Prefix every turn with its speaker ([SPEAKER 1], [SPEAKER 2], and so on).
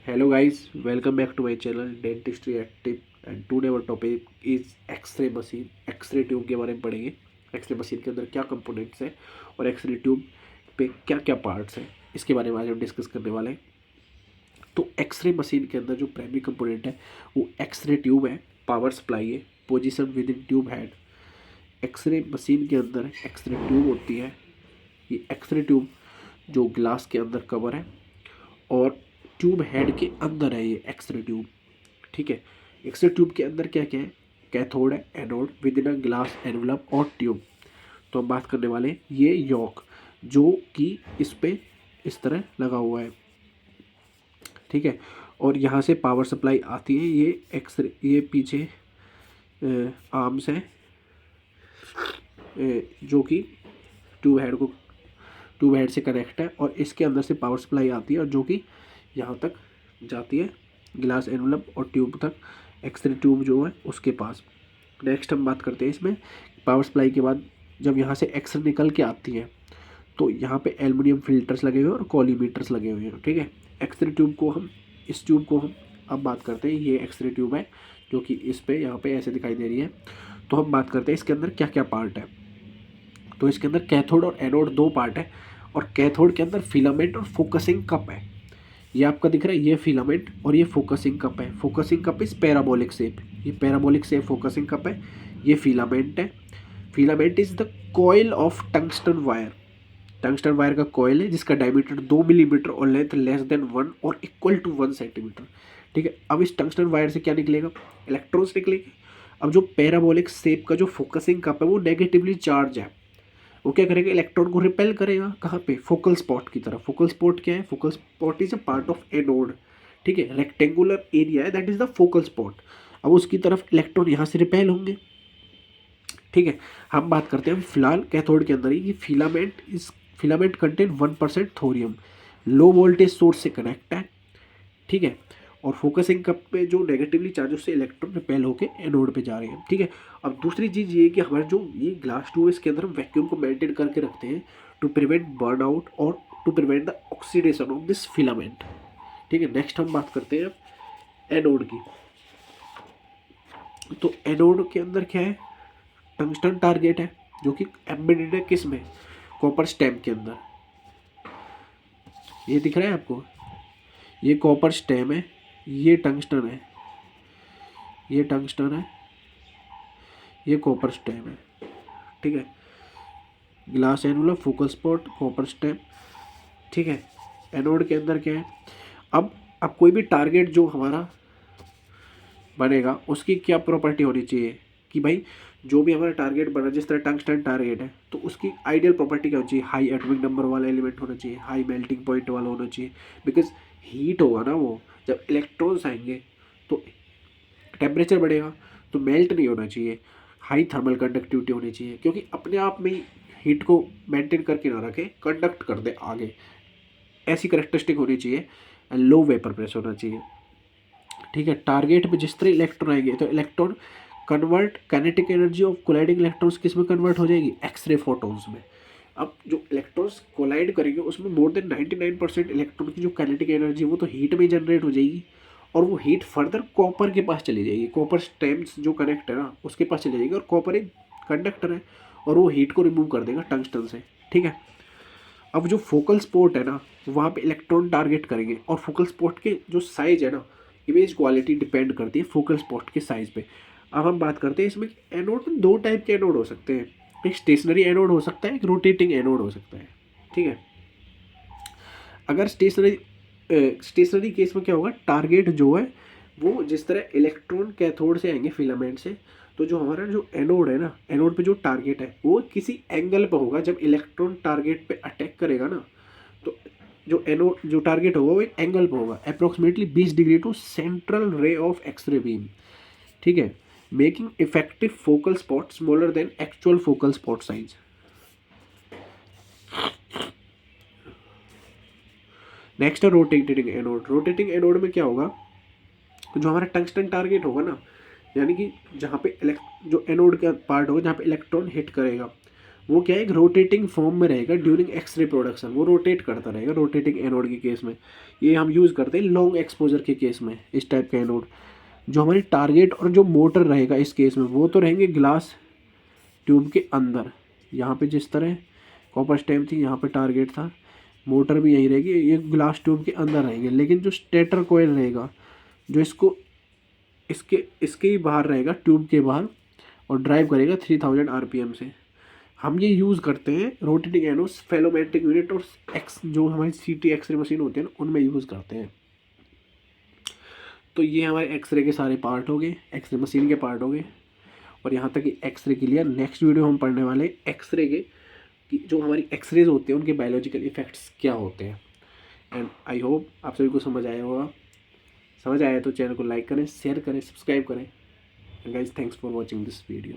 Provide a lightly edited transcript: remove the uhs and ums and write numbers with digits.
[SPEAKER 1] Hello guys, welcome back to my channel Dentistry Active and today our topic is X-ray machine. X-ray tube के बारे में पढ़ेंगे। X ray machine के अंदर क्या कंपोनेंट्स हैं और एक्सरे ट्यूब पे क्या क्या पार्ट्स हैं, इसके बारे में आज हम डिस्कस करने वाले हैं। तो एक्सरे मशीन के अंदर जो प्राइमरी कंपोनेंट है वो एक्सरे ट्यूब है, पावर सप्लाई है, position with in tube head. X-ray machine के अंदर एक्सरे ट्यूब होती है। ये एक्सरे ट्यूब जो ग्लास के अंदर कवर है और ट्यूब हेड के अंदर है ये एक्सरे ट्यूब। ठीक है, एक्सरे ट्यूब के अंदर क्या क्या है? कैथोड है, anode with in a glass envelope और ट्यूब। तो हम बात करने वाले हैं ये यॉक जो कि इस पे इस तरह लगा हुआ है। ठीक है, और यहाँ से पावर सप्लाई आती है। ये एक्सरे, ये पीछे आर्म्स हैं जो कि ट्यूब हेड से कनेक्ट है और इसके अंदर से पावर सप्लाई आती है और जो कि यहाँ तक जाती है ग्लास एनवलप और ट्यूब तक, एक्सरे ट्यूब जो है उसके पास। नेक्स्ट हम बात करते हैं इसमें पावर सप्लाई के बाद जब यहाँ से एक्सरे निकल के आती है तो यहाँ पे एल्युमिनियम फिल्टर्स लगे हुए हैं और कॉलीमीटर्स लगे हुए हैं। ठीक है, एक्सरे ट्यूब को हम इस ट्यूब को हम अब बात करते हैं। ये एक्सरे ट्यूब है जो कि इस पे यहाँ पे ऐसे दिखाई दे रही है। तो हम बात करते हैं इसके अंदर क्या क्या पार्ट है। तो इसके अंदर कैथोड और एनोड दो पार्ट है और कैथोड के अंदर फिलामेंट और फोकसिंग कप है। ये आपका दिख रहा है, ये फिलामेंट और ये फोकसिंग कप है। Focusing cup is parabolic shape, ये पैराबोलिक शेप फोकसिंग कप है। ये फिलामेंट है। Filament is the coil of tungsten wire. Tungsten wire का कॉइल है जिसका डायमीटर 2 मिलीमीटर और लेंथ लेस देन 1 और इक्वल टू 1 सेंटीमीटर। ठीक है, अब इस टंगस्टन वायर से क्या निकलेगा? इलेक्ट्रॉन्स निकलेंगे। अब जो पैराबोलिक शेप का जो फोकसिंग कप है वो नेगेटिवली चार्ज है। वो क्या करेगा? इलेक्ट्रॉन को रिपेल करेगा। कहाँ पे? फोकल स्पॉट की तरफ। फोकल स्पॉट क्या है? Focal spot is a part of anode. ठीक है, रेक्टेंगुलर एरिया है, that is the focal spot. अब उसकी तरफ इलेक्ट्रॉन यहाँ से रिपेल होंगे। ठीक है, हम बात करते हैं फिलहाल कैथोड के अंदर ही। ये filament contain 1% thorium, low voltage source से कनेक्ट है। ठीक है, और फोकसिंग कप पे जो नेगेटिवली चार्ज उससे इलेक्ट्रॉन रिपेल होकर एनोड पे जा रहे हैं। ठीक है, अब दूसरी चीज़ ये है कि हमारे जो ये ग्लास ट्यूब है इसके अंदर हम वैक्यूम को मेंटेन करके रखते हैं टू प्रिवेंट बर्न आउट और to prevent the oxidation of this filament. ठीक है, नेक्स्ट हम बात करते हैं एनोड की। तो एनोड के अंदर क्या है? टंगस्टन टारगेट है जो कि एम्बेडेड है किस में? कॉपर स्टेम के अंदर। ये दिख रहा है आपको? ये कॉपर स्टेम है, ये टंगस्टन है, ये टंगस्टन है, ये कॉपर स्टेम है। ठीक है, glass annular, focal spot, copper stem. ठीक है, एनोड के अंदर क्या है? अब कोई भी टारगेट जो हमारा बनेगा उसकी क्या प्रॉपर्टी होनी चाहिए कि भाई जो भी हमारा टारगेट बना, जिस तरह टंगस्टन टारगेट है तो उसकी आइडियल प्रॉपर्टी क्या होनी चाहिए? हाई एटॉमिक नंबर वाला एलिमेंट होना चाहिए, हाई मेल्टिंग पॉइंट वाला होना चाहिए। बिकॉज हीट होगा ना, वो जब इलेक्ट्रॉन्स आएंगे तो टेम्परेचर बढ़ेगा तो मेल्ट नहीं होना चाहिए। हाई थर्मल कंडक्टिविटी होनी चाहिए क्योंकि अपने आप में ही हीट को मेंटेन करके ना रखे, कंडक्ट कर दे आगे। ऐसी करेक्टरिस्टिक होनी चाहिए। लो वेपर प्रेशर होना चाहिए। ठीक है, टारगेट पे जिस तरह इलेक्ट्रॉन आएंगे तो electron convert, kinetic energy of colliding electrons किस में कन्वर्ट हो जाएगी? एक्सरे फोटॉन्स में। अब जो इलेक्ट्रॉन्स कोलाइड करेंगे उसमें मोर देन 99% इलेक्ट्रॉन की जो काइनेटिक एनर्जी है वो तो हीट में जनरेट हो जाएगी और वो हीट फर्दर कॉपर के पास चली जाएगी। कॉपर स्टेम्स जो कनेक्ट है ना उसके पास चली जाएगी और कॉपर एक कंडक्टर है और वो हीट को रिमूव कर देगा टंगस्टन से। ठीक है, अब जो फोकल स्पॉट है ना वहाँ पे इलेक्ट्रॉन टारगेट करेंगे और फोकल स्पॉट के जो साइज है ना, इमेज क्वालिटी डिपेंड करती है फोकल स्पॉट के साइज पे। अब हम बात करते हैं इसमें एनोड में दो टाइप के एनोड हो सकते हैं। एक स्टेशनरी एनोड हो सकता है, एक रोटेटिंग एनोड हो सकता है। ठीक है, अगर स्टेशनरी केस में क्या होगा? टारगेट जो है वो जिस तरह इलेक्ट्रॉन कैथोड से आएंगे फिलामेंट से, तो जो हमारा जो एनोड है ना, एनोड पे जो टारगेट है वो किसी एंगल पे होगा। जब इलेक्ट्रॉन टारगेट पे अटैक करेगा ना तो जो एनोड जो टारगेट होगा वो एक एंगल पे होगा, approximately 20 degree to central ray of X-ray beam. ठीक है, making effective focal spot smaller than actual focal spot size. Next है रोटेटिंग एनोड। रोटेटिंग एनोड में क्या होगा? जो हमारा टंगस्टन टारगेट होगा ना, यानी कि जहाँ पे जो एनोड का पार्ट होगा जहाँ पे इलेक्ट्रॉन हिट करेगा वो क्या है, एक रोटेटिंग फॉर्म में रहेगा ड्यूरिंग एक्सरे प्रोडक्शन, वो रोटेट करता रहेगा रोटेटिंग एनोड के केस में। ये हम यूज़ करते हैं लॉन्ग एक्सपोजर के केस में, इस टाइप का एनोड। जो हमारी टारगेट और जो मोटर रहेगा इस केस में, वो तो रहेंगे ग्लास ट्यूब के अंदर। यहाँ पे जिस तरह कॉपर स्टेम थी, यहाँ पे टारगेट था, मोटर भी यहीं रहेगी, ये ग्लास ट्यूब के अंदर रहेंगे। लेकिन जो स्टेटर कोयल रहेगा, जो इसको इसके ही बाहर रहेगा, ट्यूब के बाहर, और ड्राइव करेगा 3000 आरपीएम से। हम ये यूज़ करते हैं रोटेटिंग एनोस फेलोमेट्रिक यूनिट और एक्स जो हमारी सीटी एक्सरे मशीन होती है ना, उनमें यूज़ करते हैं। तो ये हमारे एक्सरे के सारे पार्ट हो गए, एक्सरे मशीन के पार्ट हो गए। और यहाँ तक एक्सरे क्लियर। नेक्स्ट वीडियो हम पढ़ने वाले एक्सरे के कि जो हमारी एक्सरेज होते हैं उनके बायोलॉजिकल इफेक्ट्स क्या होते हैं। एंड आई होप आप सभी को समझ आया होगा। समझ आया तो चैनल को लाइक करें, शेयर करें, सब्सक्राइब करें। And guys, thanks for watching this video.